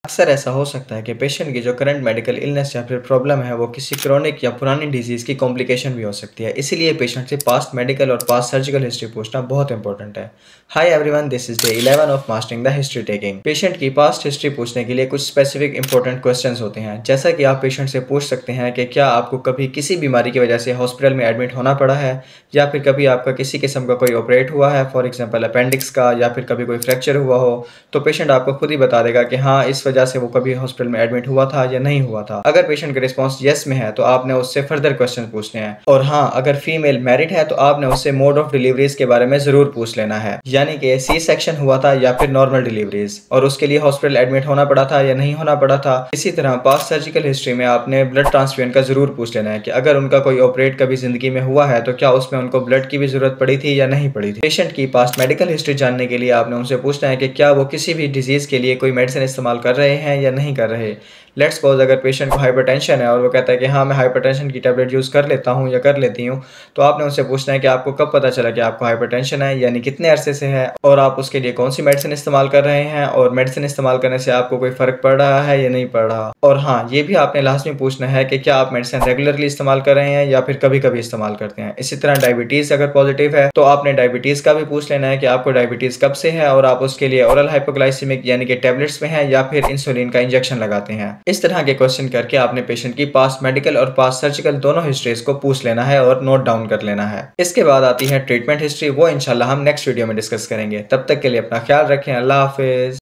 अक्सर ऐसा हो सकता है कि पेशेंट की जो करंट मेडिकल इलनेस या फिर प्रॉब्लम है वो किसी क्रोनिक या पुरानी डिजीज़ की कॉम्प्लिकेशन भी हो सकती है। इसीलिए पेशेंट से पास्ट मेडिकल और पास्ट सर्जिकल हिस्ट्री पूछना बहुत इंपॉर्टेंट है। Hi everyone, this is day 11 of mastering the history taking. Patient की पास्ट हिस्ट्री पूछने के लिए कुछ स्पेसिफिक इंपॉर्टेंट क्वेश्चंस होते हैं। जैसा कि आप पेशेंट से पूछ सकते हैं कि क्या आपको कभी किसी बीमारी की वजह से हॉस्पिटल में एडमिट होना पड़ा है, या फिर कभी आपका किसी किस्म का कोई ऑपरेट हुआ है, फॉर एग्जाम्पल अपेंडिक्स का, या फिर कभी कोई फ्रैक्चर हुआ हो। तो पेशेंट आपको खुद ही बता देगा कि हाँ, इस वजह से वो कभी हॉस्पिटल में एडमिट हुआ था या नहीं हुआ था। अगर पेशेंट का रिस्पांस यस में है तो आपने उससे फर्दर क्वेश्चन पूछने हैं। और हाँ, अगर फीमेल मैरिड है तो आपने उससे मोड ऑफ डिलीवरीज के बारे में जरूर पूछ लेना है, यानी कि सी सेक्शन हुआ था या फिर नॉर्मल डिलीवरीज, और उसके लिए हॉस्पिटल एडमिट होना पड़ा था या नहीं होना पड़ा था। इसी तरह पास्ट सर्जिकल हिस्ट्री में आपने ब्लड ट्रांसफ्यूजन का जरूर पूछ लेना है कि अगर उनका कोई ऑपरेट कभी जिंदगी में हुआ है तो क्या उसमें उनको ब्लड की भी जरूरत पड़ी थी या नहीं पड़ी थी। पेशेंट की पास्ट मेडिकल हिस्ट्री जानने के लिए आपने उनसे पूछना है कि क्या वो किसी भी डिजीज के लिए कोई मेडिसिन इस्तेमाल कर रहे हैं या नहीं कर रहे। लेट्स सपोज अगर पेशेंट को हाइपरटेंशन है और वो कहता है कि हाँ, मैं हाइपरटेंशन की टैबलेट यूज़ कर लेता हूँ या कर लेती हूँ, तो आपने उनसे पूछना है कि आपको कब पता चला कि आपको हाइपरटेंशन है, यानी कितने अरसे से है, और आप उसके लिए कौन सी मेडिसिन इस्तेमाल कर रहे हैं, और मेडिसिन इस्तेमाल करने से आपको कोई फ़र्क पड़ रहा है या नहीं पड़ रहा। और हाँ, ये भी आपने लास्ट में पूछना है कि क्या आप मेडिसिन रेगुलरली इस्तेमाल कर रहे हैं या फिर कभी कभी इस्तेमाल करते हैं। इसी तरह डायबिटीज़ अगर पॉजिटिव है तो आपने डायबिटीज़ का भी पूछ लेना है कि आपको डायबिटीज़ कब से है, और आप उसके लिए ओरल हाइपोग्लाइसेमिक यानी कि टैबलेट्स में है या फिर इंसुलिन का इंजेक्शन लगाते हैं। इस तरह के क्वेश्चन करके आपने पेशेंट की पास्ट मेडिकल और पास्ट सर्जिकल दोनों हिस्ट्रीज को पूछ लेना है और नोट डाउन कर लेना है। इसके बाद आती है ट्रीटमेंट हिस्ट्री, वो इंशाल्लाह हम नेक्स्ट वीडियो में डिस्कस करेंगे। तब तक के लिए अपना ख्याल रखें। अल्लाह हाफिज।